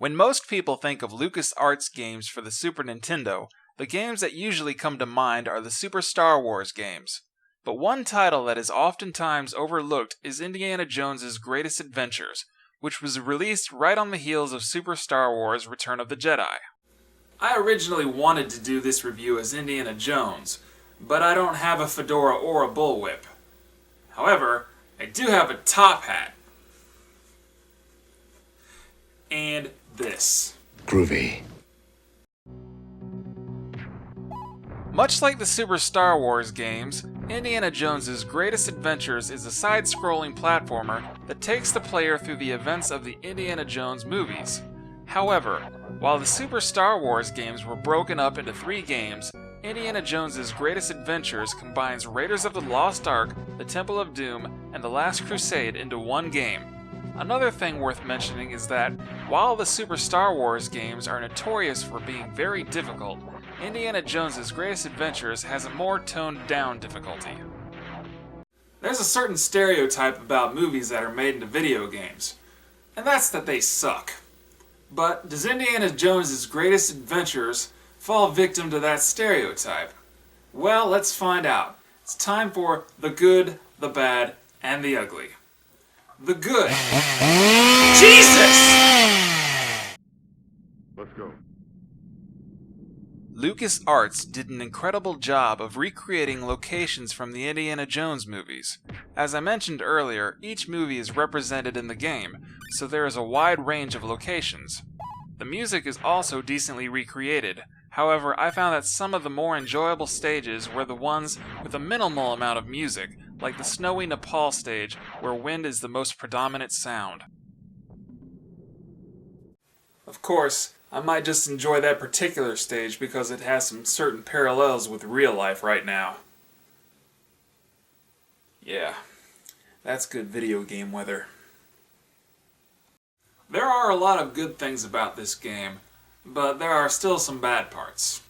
When most people think of LucasArts games for the Super Nintendo, the games that usually come to mind are the Super Star Wars games. But one title that is oftentimes overlooked is Indiana Jones's Greatest Adventures, which was released right on the heels of Super Star Wars Return of the Jedi. I originally wanted to do this review as Indiana Jones, but I don't have a fedora or a bullwhip. However, I do have a top hat. And this. Groovy. Much like the Super Star Wars games, Indiana Jones's Greatest Adventures is a side-scrolling platformer that takes the player through the events of the Indiana Jones movies. However, while the Super Star Wars games were broken up into 3 games, Indiana Jones's Greatest Adventures combines Raiders of the Lost Ark, the Temple of Doom, and the Last Crusade into one game. Another thing worth mentioning is that, while the Super Star Wars games are notorious for being very difficult, Indiana Jones's Greatest Adventures has a more toned-down difficulty. There's a certain stereotype about movies that are made into video games, and that's that they suck. But does Indiana Jones's Greatest Adventures fall victim to that stereotype? Well, let's find out. It's time for the good, the bad, and the ugly. The good. Jesus! Let's go. LucasArts did an incredible job of recreating locations from the Indiana Jones movies. As I mentioned earlier, each movie is represented in the game, so there is a wide range of locations. The music is also decently recreated. However, I found that some of the more enjoyable stages were the ones with a minimal amount of music, like the snowy Nepal stage, where wind is the most predominant sound. Of course, I might just enjoy that particular stage because it has some certain parallels with real life right now. Yeah, that's good video game weather. There are a lot of good things about this game, but there are still some bad parts.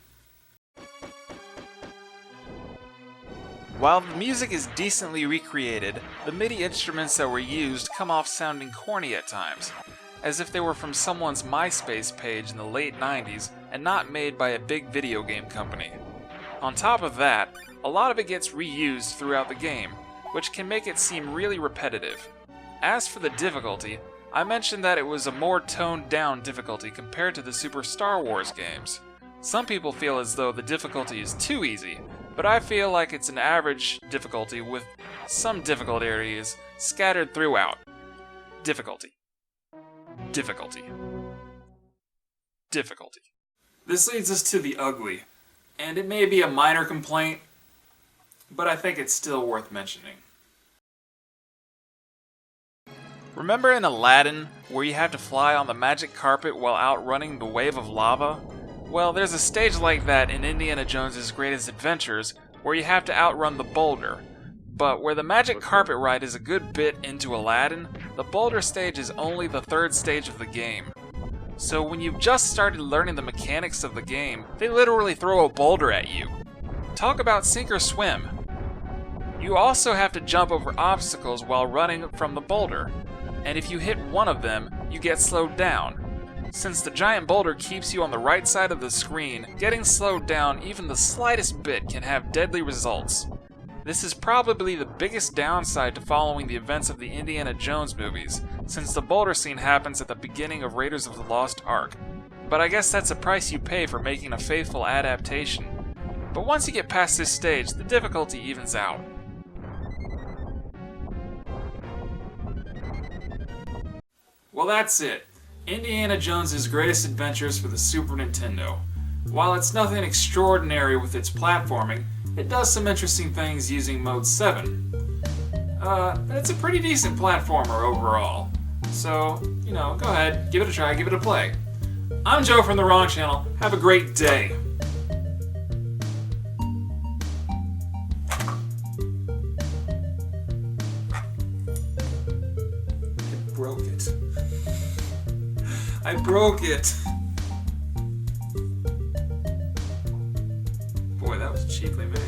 While the music is decently recreated, the MIDI instruments that were used come off sounding corny at times, as if they were from someone's MySpace page in the late 90s and not made by a big video game company. On top of that, a lot of it gets reused throughout the game, which can make it seem really repetitive. As for the difficulty, I mentioned that it was a more toned-down difficulty compared to the Super Star Wars games. Some people feel as though the difficulty is too easy, but I feel like it's an average difficulty with some difficult areas scattered throughout. Difficulty. Difficulty. Difficulty. This leads us to the ugly, and it may be a minor complaint, but I think it's still worth mentioning. Remember in Aladdin, where you have to fly on the magic carpet while outrunning the wave of lava? Well, there's a stage like that in Indiana Jones's Greatest Adventures, where you have to outrun the boulder. But where the magic carpet ride is a good bit into Aladdin, the boulder stage is only the 3rd stage of the game. So when you've just started learning the mechanics of the game, they literally throw a boulder at you. Talk about sink or swim. You also have to jump over obstacles while running from the boulder, and if you hit one of them, you get slowed down. Since the giant boulder keeps you on the right side of the screen, getting slowed down even the slightest bit can have deadly results. This is probably the biggest downside to following the events of the Indiana Jones movies, since the boulder scene happens at the beginning of Raiders of the Lost Ark. But I guess that's a price you pay for making a faithful adaptation. But once you get past this stage, the difficulty evens out. Well, that's it. Indiana Jones's Greatest Adventures for the Super Nintendo. While it's nothing extraordinary with its platforming, it does some interesting things using Mode 7. But it's a pretty decent platformer overall. So, go ahead, give it a try, give it a play. I'm Joe from The Wrong Channel. Have a great day. I broke it. Boy, that was cheaply made.